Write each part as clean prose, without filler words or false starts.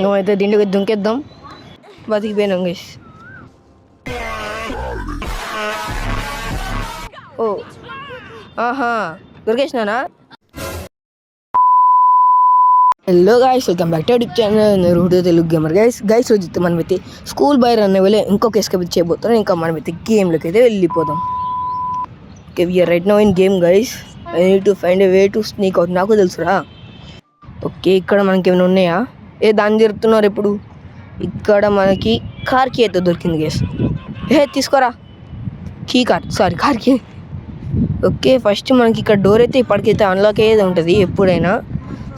నువ్వైతే దీంట్లోకి దుంకేద్దాం. బతికిపోయినాం గైస్. ఓ ఆహా దొరికేసినానా. Hello guys, welcome back to YouTube channel Root Telugu gamer. Guys రోజు మనమైతే స్కూల్ బై రన్ వెళ్ళి ఇంకొక ఎస్కేప్ చేయబోతున్నాం. ఇంకా మనమైతే గేమ్లోకి అయితే వెళ్ళిపోదాం. Okay, we're right now in game guys. I need to find a way to sneak out. నాకు తెలుసురా. ఓకే, ఇక్కడ మనకి ఏమైనా ఉన్నాయా? దాన్ని తిరుగుతున్నారు ఎప్పుడు. ఇక్కడ మనకి కార్ కీ అయితే దొరికింది గైస్. తీసుకోరా కార్ కీ. ఓకే, ఫస్ట్ మనకి ఇక్కడ డోర్ అయితే ఇప్పటికైతే అన్లాక్ అయ్యేది ఉంటుంది ఎప్పుడైనా.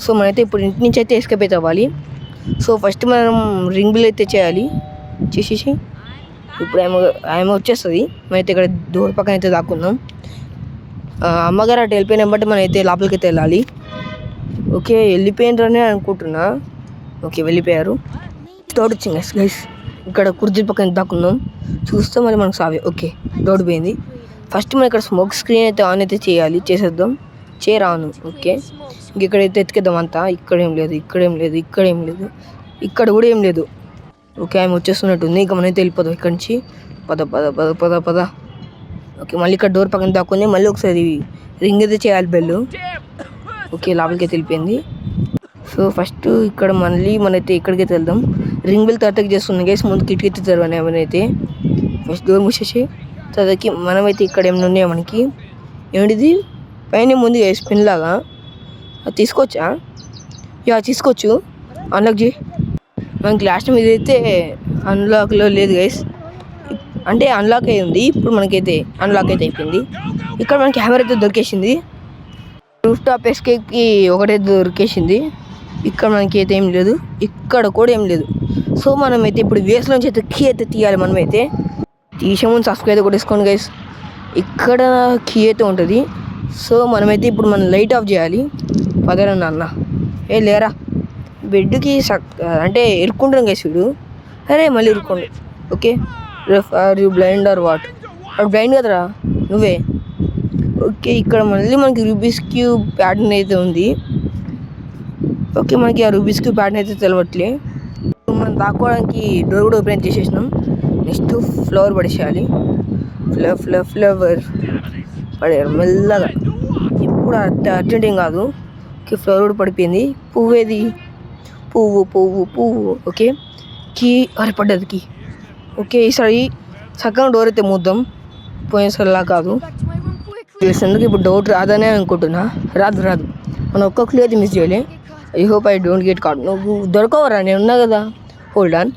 సో మనమైతే ఇప్పుడు ఇంటి నుంచి అయితే ఎస్కేప్ అయితే అవ్వాలి. సో ఫస్ట్ మనం రింగ్ బిల్ అయితే చేయాలి. చేసేసి ఇప్పుడు ఆమె వచ్చేస్తుంది. మనమైతే ఇక్కడ డోర్ పక్కన అయితే దాక్కుందాం. అమ్మగారు అటు వెళ్ళిపోయిన బట్టి మనం అయితే లోపలికి అయితే వెళ్ళాలి. ఓకే, వెళ్ళిపోయినరనే అనుకుంటున్నా. ఓకే, వెళ్ళిపోయారు. డోర్ వచ్చింది గైస్. ఇక్కడ కుర్చీ పక్కన దాక్కుందాం. చూస్తే మళ్ళీ మనకు సావే. ఓకే, డోర్ పోయింది. ఫస్ట్ మనం ఇక్కడ స్మోక్ స్క్రీన్ అయితే ఆన్ అయితే చేసేద్దాం. రాను. ఓకే, ఇంకెక్కడైతే ఎత్తుకేద్దాం అంతా. ఇక్కడేం లేదు, ఇక్కడేం లేదు, ఇక్కడేం లేదు, ఇక్కడ కూడా ఏం లేదు. ఓకే, ఆమె వచ్చేస్తున్నట్టుంది. ఇంకా మనమైతే వెళ్ళిపోదాం ఇక్కడి నుంచి. పద పద పద పద పద. ఓకే, మళ్ళీ ఇక్కడ డోర్ పక్కన దాక్కుంది. మళ్ళీ ఒకసారి రింగ్ అయితే చేయాలి బెల్లు. ఓకే, లోపలికి అయితే వెళ్ళిపోయింది. సో ఫస్ట్ ఇక్కడ మళ్ళీ మనైతే ఇక్కడికైతే వెళ్దాం. రింగ్ బెల్ తర్వాతకి చేస్తుంది గైస్. ముందు కిటికీ అయితే తెరవని ఏమైనా. ఫస్ట్ డోర్ మూసేసి తర్వాతకి మనమైతే ఇక్కడ ఏమైనా ఉన్నాయా మనకి. ఏంటిది పైన ముందు స్పిన్ లాగా. అది తీసుకోవచ్చా? తీసుకోవచ్చు. అన్లాక్ చేయి. మనకి లాస్ట్ టైం ఇదైతే అన్లాక్లో లేదు గైస్. అంటే అన్లాక్ అయి ఉంది. ఇప్పుడు మనకైతే అన్లాక్ అయితే అయిపోయింది. ఇక్కడ మనకి కెమెరా అయితే దొరికేసింది. రూఫ్ టాప్ ఎస్కేప్కి ఒకటైతే దొరికేసింది. ఇక్కడ మనకి అయితే ఏం లేదు, ఇక్కడ కూడా ఏం లేదు. సో మనమైతే ఇప్పుడు వేస్లోంచి అయితే కీ అయితే తీయాలి. మనమైతే తీసే ముందు సబ్స్క్రైబ్ కూడా వేసుకోండి గైస్. ఇక్కడ కీ అయితే ఉంటుంది. సో మనమైతే ఇప్పుడు మనం లైట్ ఆఫ్ చేయాలి. పదరన్న అన్న లేరా బెడ్కి అంటే ఇరుక్కుంటాం గైస్ వీడు. అరే మళ్ళీ ఇరుక్కోండి. Okay, are you blind or what? అప్పుడు బ్లైండ్ కదరా నువ్వే. ఓకే, ఇక్కడ మళ్ళీ మనకి రూబిక్స్ క్యూబ్ ప్యాటర్న్ అయితే ఉంది. ఓకే, మనకి ఆ రూబిక్స్ క్యూబ్ ప్యాటర్న్ అయితే తెలవట్లే. మనం దాక్కోవడానికి డోర్ కూడా ఓపెన్ చేసేసినాం. నెక్స్ట్ ఫ్లవర్ పడేసేయాలి. ఫ్లవర్ పడేయాలి మెల్లగా. ఇప్పుడు అర్జెంట్ ఏం కాదు. ఓకే, ఫ్లవర్ కూడా పడిపోయింది. పువ్వేది? పువ్వు. ఓకే, కీ పడ్డది కీ. ఓకే, ఈసారి చక్కగా డోర్ అయితే మూద్దాం. పోయినసారిలా కాదు. ఎందుకు ఇప్పుడు డౌట్ రాదనే అనుకుంటున్నా. రాదు. మనం ఒక్క క్లూ అయితే మిస్ చేయలే. I hope I don't get caught. నువ్వు దొరకవరా? నేను ఉన్నా కదా. Hold on.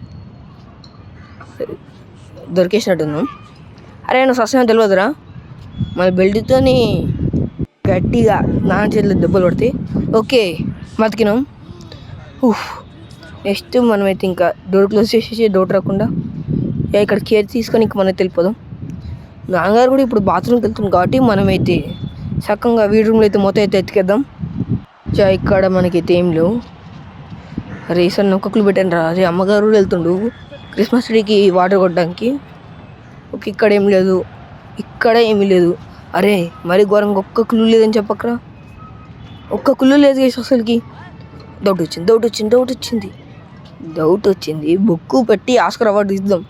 దొరికేసినట్టున్నాం. అరే నువ్వు సస్యం తెలియదురా. మన బెల్ట్తోని గట్టిగా నాన్న చేతిలో దెబ్బలు పడతాయి. ఓకే, బతికినాం. నెక్స్ట్ మనమైతే ఇంకా డోర్ క్లోజ్ చేసేసి డోర్ రాకుండా ఇక్కడ కేర్ తీసుకొని ఇంక మనం వెళ్ళిపోదాం. నాన్నగారు కూడా ఇప్పుడు బాత్రూమ్కి వెళ్తుంది కాబట్టి మనమైతే చక్కగా వీడి రూమ్లో అయితే మొత్తం అయితే ఎత్తుకేద్దాం. ఇక్కడ మనకైతే ఏం లేవు. అరే ఈసారి నొక్కలు పెట్టాను రా. అరే అమ్మగారు కూడా వెళ్తుండు క్రిస్మస్ ట్రీకి వాటర్ కొట్టడానికి. ఓకే, ఇక్కడ ఏం లేదు, ఇక్కడ ఏమీ లేదు. అరే మరి ఘోరంగా ఒక్క క్లూ లేదని చెప్పకరా. ఒక్క క్లూ లేదు అసలుకి. డౌట్ వచ్చింది. బుక్ పెట్టి ఆస్కార్ అవార్డు ఇద్దాం.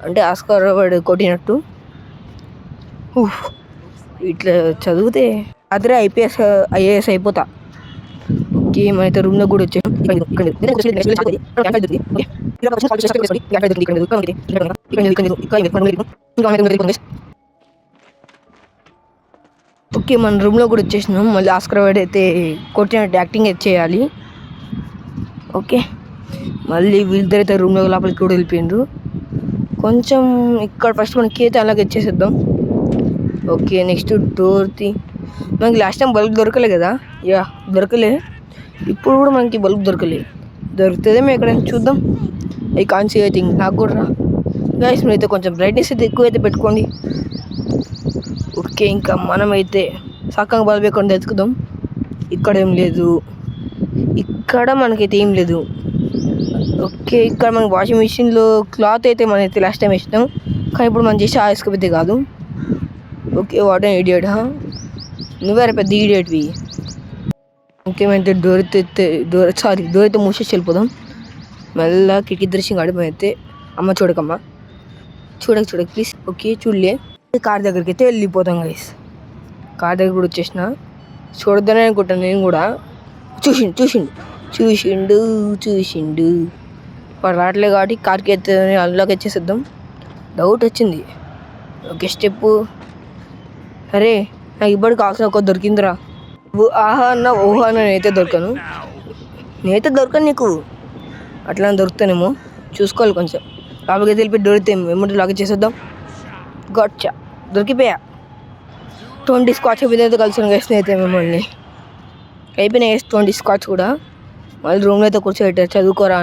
అంటే ఆస్కార్ అవార్డు కొట్టినట్టు. ఇట్లా చదివితే అదే ఐఏఎస్ అయిపోతా. ఓకే, మనైతే రూమ్లో కూడా వచ్చాం. ఓకే, మన రూమ్లో కూడా వచ్చేసినాం. మళ్ళీ ఆస్కార్ అవార్డు అయితే కొట్టినట్టు యాక్టింగ్ అయితే చేయాలి. ఓకే, మళ్ళీ వీళ్ళిద్దరైతే రూమ్లో లోపలికి కూడా వెళ్ళిపోయిండ్రు. కొంచెం ఇక్కడ ఫస్ట్ మనకి అయితే అలాగే ఇచ్చేసేద్దాం. ఓకే, నెక్స్ట్ డోర్ది మనకి లాస్ట్ టైం బల్బ్ దొరకలే కదా. దొరకలే. ఇప్పుడు కూడా మనకి బల్బ్ దొరుకుతుందేమో ఎక్కడైనా చూద్దాం. I can't see I think. నాకు కూడా రా గైస్. మీరైతే కొంచెం బ్రైట్నెస్ అయితే ఎక్కువ అయితే పెట్టుకోండి. ఓకే, ఇంకా మనమైతే చక్కగా బల్బ్ ఎక్కడ ఎత్తుకుదాం. ఇక్కడ ఏం లేదు, ఇక్కడ మనకైతే ఏం లేదు. ఓకే, ఇక్కడ మనకి వాషింగ్ మిషన్లో క్లాత్ అయితే మనైతే లాస్ట్ టైం వేసినాం. కానీ ఇప్పుడు మనం చేసి ఆవేసుకపోతే కాదు. Okay, what an idiot. నువ్వే పెద్ద ఈడియట్వి. ఓకే, మేము డోర్ అయితే మూసేసి వెళ్ళిపోదాం. మెల్లగా కిటికీ దృశ్యం అయితే అమ్మ చూడకమ్మా, చూడక ప్లీజ్. ఓకే చూడలే. కార్ దగ్గరికి అయితే వెళ్ళిపోతాం గైస్. కార్ దగ్గర కూడా వచ్చేసిన. చూడొద్దని అనుకుంటాను నేను కూడా. చూసిండు వాడు రావట్లేదు కాబట్టి కార్కి అయితే అల్లాకి వచ్చేసేద్దాం. డౌట్ వచ్చింది. Okay step. అరే నాకు ఇప్పటికి కావాల్సిన ఒక దొరికిందిరా. ఆహా అన్న ఓహో అన్న నేనైతే దొరకను నీకు. అట్లా దొరుకుతానేమో చూసుకోవాలి కొంచెం. లోపలికి తెలిపి దొరికితే ఏమంటే లాగా చేసేద్దాం. గొచ్చా దొరికిపోయా. 20 స్కాచ్ అయితే కలిసాను గైస్ అయితే మిమ్మల్ని. అయిపోయినాయి 20 స్కాచ్ కూడా. మళ్ళీ రూమ్లో అయితే కూర్చోబెట్టారు చదువుకోరా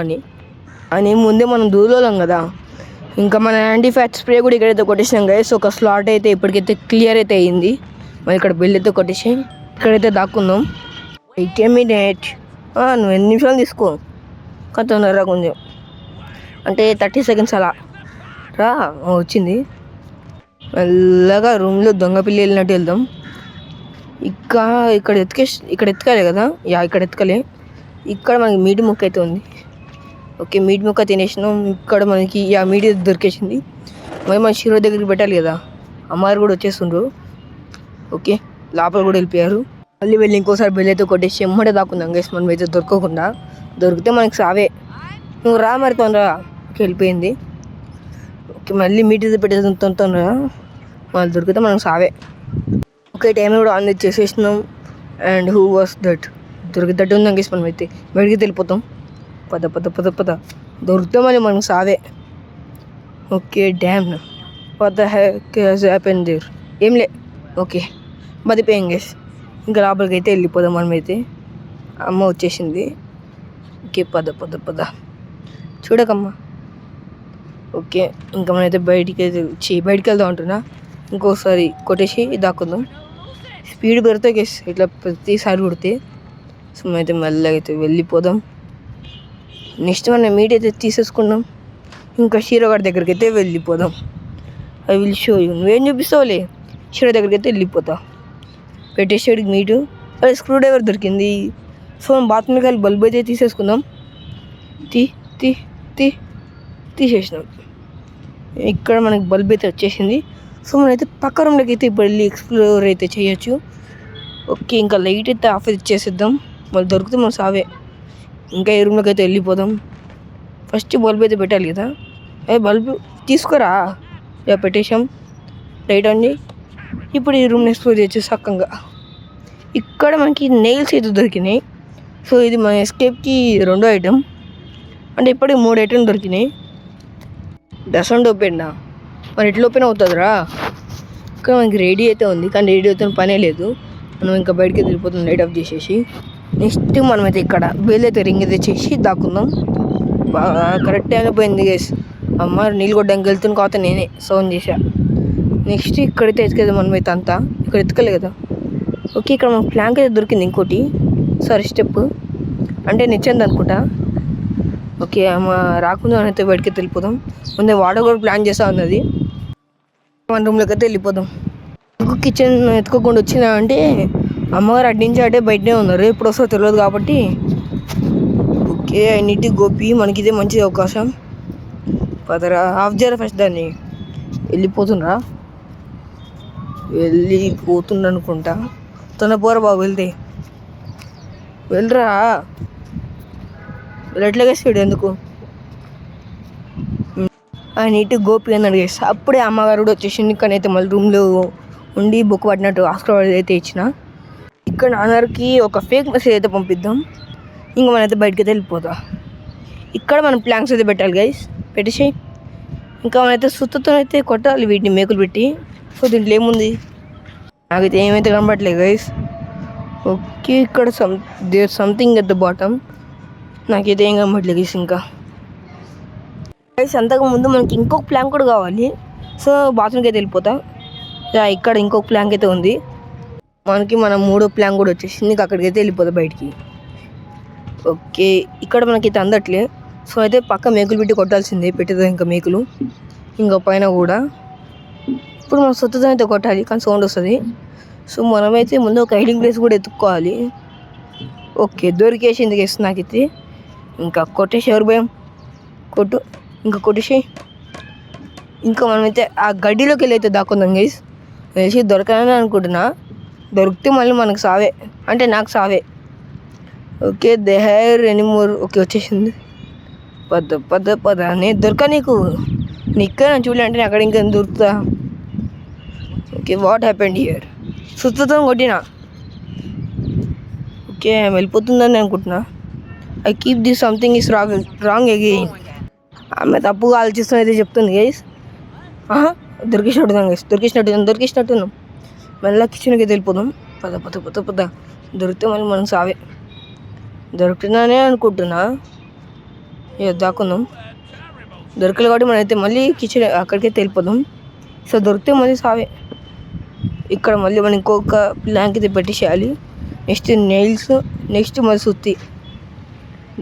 అని ముందే మనం దూరంలోం కదా. ఇంకా మన యాంటీ ఫ్యాట్ స్ప్రే కూడా ఇక్కడైతే కొట్టేసాం గైస్. ఒక స్లాట్ అయితే ఇప్పటికైతే క్లియర్ అయితే అయ్యింది. మళ్ళీ ఇక్కడ బిల్ అయితే కొట్టేసి ఇక్కడైతే దాక్కుందాం. 80 minutes. నువ్వు 2 నిమిషాలు తీసుకో కొంచెం కొంచెం అంటే 30 seconds అలా రా. వచ్చింది. మెల్లగా రూమ్లో దొంగ పిల్లి వెళ్ళినట్టు వెళ్దాం. ఇక్కడ ఎత్తుకాలి కదా. ఇక్కడ ఎత్తుకలే. ఇక్కడ మనకి మీటి ముక్క అయితే ఉంది. ఓకే మీటి ముక్క తినేసినాం. ఇక్కడ మనకి మీటి దొరికేసింది. మరి మన షీరో దగ్గరికి పెట్టాలి కదా. అమ్మారు కూడా వచ్చేస్తుండ్రు. ఓకే లోపల కూడా వెళ్ళిపోయారు. మళ్ళీ వెళ్ళి ఇంకోసారి బెల్ అయితే కొట్టేసి ఎమ్మడే దాక్కుందాం గైస్. మనం అయితే దొరకకుండా. దొరికితే మనకి సావే. నువ్వు రా మరి తొందరగా. ఓకే వెళ్ళిపోయింది. ఓకే మళ్ళీ మీటి పెట్టేసి తొందరగా మళ్ళీ దొరికితే మనకు సావే. ఓకే టైం కూడా ఆన్ చేసేసినాం. అండ్ హూ వాస్ దట్ దొరికితట్టు ఉందాం గైస్. మనం అయితే బయటికి వెళ్ళిపోతాం. పద దొరికితే మళ్ళీ మనకు సావే. Okay damn what the heck has happened there. ఏంలే. ఓకే బతిపోయాం గైస్. ఇంకా లోపలికి అయితే వెళ్ళిపోదాం మనమైతే. అమ్మ వచ్చేసింది. ఓకే పద చూడకమ్మా. ఓకే ఇంకా మనమైతే బయటికి వెళ్దాం అంటున్నా. ఇంకోసారి కొట్టేసి దాక్కుందాం. స్పీడ్ పెడతాయి గైస్ ఇట్లా ప్రతిసారి కొడితే. సో మనమైతే మెల్లగా అయితే వెళ్ళిపోదాం. నెక్స్ట్ మనం మీట్ అయితే తీసేసుకున్నాం. ఇంకా షీరో గారి దగ్గరికి అయితే వెళ్ళిపోదాం. I will show you. నువ్వేం చూపిస్తావులే. షీరో దగ్గరికి అయితే వెళ్ళిపోతా. పెట్టేసాడికి మీటు. అదే స్క్రూ డ్రైవర్ దొరికింది. సో మనం బాత్రూమ్కి వెళ్ళి బల్బ్ అయితే తీసేసుకుందాం. తీసేసినాం. ఇక్కడ మనకి బల్బ్ అయితే వచ్చేసింది. సో మనమైతే పక్క రూమ్లోకి అయితే ఇప్పుడు వెళ్ళి ఎక్స్ప్లోర్ అయితే చేయొచ్చు. ఓకే ఇంకా లైట్ అయితే ఆఫ్ ఇచ్చేసేద్దాం. మళ్ళీ దొరికితే మనం సావే. ఇంకా ఈ రూమ్లోకి అయితే వెళ్ళిపోదాం. ఫస్ట్ బల్బ్ అయితే పెట్టాలి కదా. బల్బ్ తీసుకురా. పెట్టేసాం. లైట్ అండి. ఇప్పుడు ఈ రూమ్ని ఎక్స్ప్లోర్ చేయొచ్చు సక్కంగా. ఇక్కడ మనకి నెయిల్స్ అయితే దొరికినాయి. సో ఇది మన ఎస్కేప్కి 2వ ఐటెం. అంటే ఇప్పటికి 3 ఐటెంలు దొరికినాయి. డజంట్ ఓపెన్ మరి ఎట్లా ఓపెన్ అవుతుందిరా. ఇక్కడ మనకి రెడీ అయితే ఉంది కానీ రెడీ అవుతున్న పనే లేదు. మనం ఇంకా బయటకి వెళ్ళిపోతున్నాం లైట్ ఆఫ్ చేసేసి. నెక్స్ట్ మనమైతే ఇక్కడ బెల్ అయితే రింగ్ అయితే చేసి దాక్కుందాం. బాగా కరెక్ట్ టైంలో పోయింది గైస్. అమ్మ నీళ్ళు కొట్టడానికి వెళ్తున్న కాకపోతే నేనే సౌండ్ చేశా. నెక్స్ట్ ఇక్కడైతే ఎత్తుకేద్దాం మనమైతే అంతా. ఇక్కడ ఎత్తుకలే కదా. ఓకే ఇక్కడ మనకు ప్లాంక్ అయితే దొరికింది ఇంకోటి. సారీ స్టెప్ అంటే నిచ్చింది అనుకుంటా. ఓకే అమ్మ రాకుండా అయితే బయటకి వెళ్ళిపోదాం. ముందే వాటర్ కూడా ప్లాన్ చేస్తా ఉన్నది. మన రూమ్లోకి అయితే వెళ్ళిపోదాం. ఇంకో కిచెన్ ఎత్తుకోకుండా వచ్చినా అంటే అమ్మగారు అడ్డించి అంటే బయటనే ఉన్నారు. ఎప్పుడు వస్తుందో తెలియదు కాబట్టి. Okay I need to Gopi. మనకి ఇదే మంచి అవకాశం. పదరా ఆఫ్ చేయరా ఫస్ట్ దాన్ని. వెళ్ళిపోతుండ్రా. అనుకుంటా. పోరా బాబు వెళ్ళరా. వెళ్ళట్లేగా స్పీడ్ ఎందుకు. ఐ నీడ్ టు గోపి అని అడిగేసి అప్పుడే అమ్మగారు కూడా వచ్చేసింది. కానీ అయితే మళ్ళీ రూమ్లో ఉండి బుక్ పట్టినట్టు ఆస్కర్ అయితే ఇచ్చిన. ఇక్కడ నాన్నగారికి ఒక ఫేక్ మెసేజ్ అయితే పంపిద్దాం. ఇంకా మనమైతే బయటకి అయితే వెళ్ళిపోతాం. ఇక్కడ మనం ప్లాంక్స్ అయితే పెట్టాలి గైస్. పెట్టేసి ఇంకా మనమైతే సుత్తతో అయితే కొట్టాలి వీటిని మేకులు పెట్టి. సో దీంట్లో ఏముంది నాకైతే ఏమైతే కనబడట్లేదు గైస్. ఓకే ఇక్కడ there something at the bottom. నాకైతే ఏం కనబడట్లేదు గైస్. ఇంకా గైస్ అంతకుముందు మనకి ఇంకొక ప్లాంక్ కూడా కావాలి. సో బాత్రూమ్కి అయితే వెళ్ళిపోతా. ఇక్కడ ఇంకొక ప్లాంక్ అయితే ఉంది. మనకి మన 3వ ప్లాంక్ కూడా వచ్చేసింది. ఇంకా అక్కడికి అయితే వెళ్ళిపోతా బయటికి. ఓకే ఇక్కడ మనకైతే అందట్లే. సో అయితే పక్క మేకులు పెట్టి కొట్టాల్సిందే. పెట్టేదా ఇంకా మేకులు ఇంకా పైన కూడా. ఇప్పుడు మనం సొత్తుతో అయితే కొట్టాలి కానీ సౌండ్ వస్తుంది. సో మనమైతే ముందు ఒక హైడింగ్ ప్లేస్ కూడా ఎత్తుక్కోవాలి. ఓకే దొరికేసింది గైస్ నాకైతే. ఇంకా కొట్టేసి ఎవరు భయం. కొట్టు, ఇంకా కొట్టేసి ఇంకా మనమైతే ఆ గడ్డిలోకి వెళ్ళి అయితే దాక్కుందాం గైస్. తెలిసి దొరకాలని అనుకుంటున్నా, దొరికితే మళ్ళీ మనకు సావే, అంటే నాకు సావే. Okay they here anymore. Okay వచ్చేసింది. పద నేను దొరక నీకు ఇక్కడ చూడలే అంటే అక్కడ ఇంకా దొరుకుతా. Okay what happened here? సుత్తతో కొట్టినా. ఓకే వెళ్ళిపోతుందని అనుకుంటున్నా. I keep this something is wrong again. ఆమె తప్పుగా ఆలోచిస్తున్న అయితే చెప్తుంది గైస్. దొరికినట్టున్నాం గైస్, దొరికినట్టున్నాం. మళ్ళీ కిచెన్కి వెళ్ళిపోదాం. పద దొరికితే మళ్ళీ మనం సావే. దొరుకుతున్నానే అనుకుంటున్నా. దాక్కుందాం. దొరకలేదు కాబట్టి మనం అయితే మళ్ళీ కిచెన్ అక్కడికే వెళ్ళిపోదాం. సో దొరికితే మళ్ళీ సావే. ఇక్కడ మళ్ళీ మనం ఇంకొక ప్లాంక్ అయితే పెట్టేసేయాలి. నెక్స్ట్ నెయిల్స్, నెక్స్ట్ మళ్ళీ సుత్తి.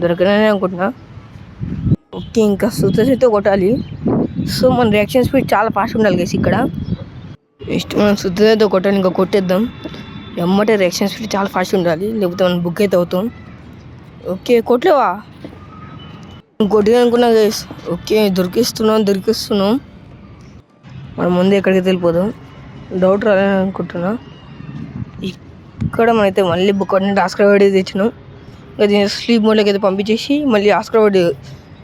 దొరకనే అనుకుంటున్నా. ఓకే ఇంకా సుత్తితో కొట్టాలి. సో మన రియాక్షన్ స్పీడ్ చాలా ఫాస్ట్ ఉండాలి గైస్ ఇక్కడ. నెక్స్ట్ మనం సుత్తితో కొట్టాలి. ఇంకా కొట్టేద్దాం. ఎమ్మటే రియాక్షన్ స్పీడ్ చాలా ఫాస్ట్ ఉండాలి, లేకపోతే మనం బుక్ అయితే అవుతాం. ఓకే కొట్టలేవా? కొట్టిగా అనుకున్నా గైస్. ఓకే దొరికిస్తున్నాం. మనం ముందే ఎక్కడికి వెళ్ళిపోదాం. డౌట్ రాలని అనుకుంటున్నా. ఇక్కడ మనమైతే మళ్ళీ బుక్ అంటే ఆస్కర్ అవార్డు తెచ్చినాం. ఇంకా దీన్ని స్లీప్ మోడ్లోకి అయితే పంపించేసి మళ్ళీ ఆస్కర్ అవార్డు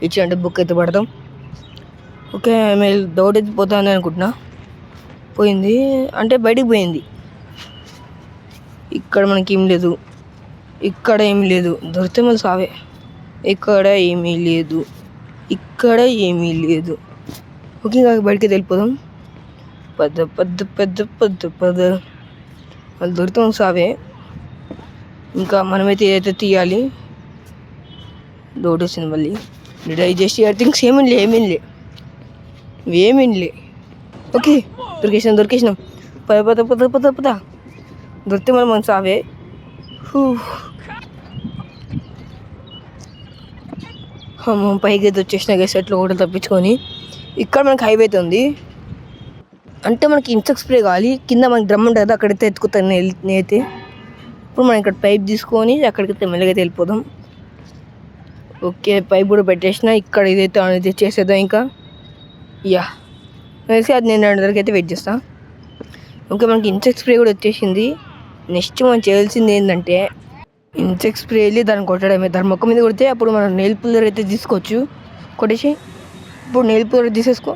ఇచ్చి బుక్ అయితే పడతాం. ఓకే మేము డౌట్ అయితే పోతాను అనుకుంటున్నా. పోయింది అంటే బయటికి పోయింది. ఇక్కడ మనకి ఏం లేదు, ఇక్కడ ఏమీ లేదు. దొరికితే మళ్ళీ సావే. ఇక్కడ ఏమీ లేదు. ఓకే ఇంకా బయటికి వెళ్ళిపోదాం. పద వాళ్ళు దొరికితే సావే. ఇంకా మనమైతే ఏదైతే తీయాలి. డౌట్ వచ్చింది మళ్ళీ. ఐ జస్ట్ హియర్ థింగ్స్ ఏమీ లే. ఓకే దొరికేసినాం. పద దొరికితే మనం సావే. పైకి అయితే వచ్చేసిన గైస్ ఎట్లా కూడా తప్పించుకొని. ఇక్కడ మనకి హైవే అయితే ఉంది, అంటే మనకి ఇన్సెక్ట్ స్ప్రే కావాలి. కింద మనకి డ్రమ్ ఉంటుంది కదా, అక్కడైతే ఎత్తుకుతాను నేనైతే. ఇప్పుడు మనం ఇక్కడ పైప్ తీసుకొని అక్కడికైతే మెల్లగైతే వెళ్ళిపోదాం. ఓకే పైప్ కూడా పెట్టేసిన. ఇక్కడ ఇదైతే అనేది చేసేద్దాం. ఇంకా తెలిసి అది నేను అందరికి అయితే వెయిట్ చేస్తాను. ఓకే మనకి ఇన్సెక్ట్ స్ప్రే కూడా వచ్చేసింది. నెక్స్ట్ మనం చేయాల్సింది ఏంటంటే ఇన్సెక్ట్ స్ప్రే వెళ్ళి దాన్ని కొట్టడమే. దాని మొక్క మీద కొడితే అప్పుడు మనం నెయిల్ పుల్లర్ అయితే తీసుకోవచ్చు. కొట్టేసి ఇప్పుడు నెయిల్ పుల్లర్ తీసేసుకో.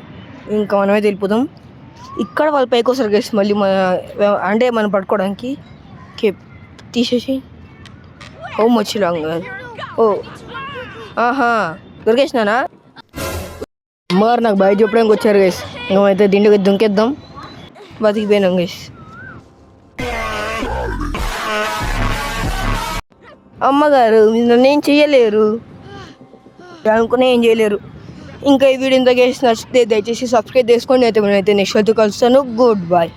ఇంకా మనమైతే వెళ్ళిపోదాం. ఇక్కడ వాళ్ళు పైకి వస్తారు గైస్ మళ్ళీ అంటే మనం పట్టుకోవడానికి. తీసేసి మచ్చి లాంగ్. దొరికేసినానా? అమ్మగారు నాకు బయట చెప్పడానికి వచ్చారు గైస్. నువ్వైతే దీంట్లోకి దుంకేద్దాం. బతికిపోయినాం గైస్. అమ్మగారు నన్ను ఏం చేయలేరు, అనుకునే ఏం చేయలేరు. ఇంకా ఈ వీడియో ఇంత గైస్ నచ్చితే దయచేసి సబ్స్క్రైబ్ చేసుకోండి. అయితే నేనైతే నెక్స్ట్ అయితే కలుస్తాను. Good bye.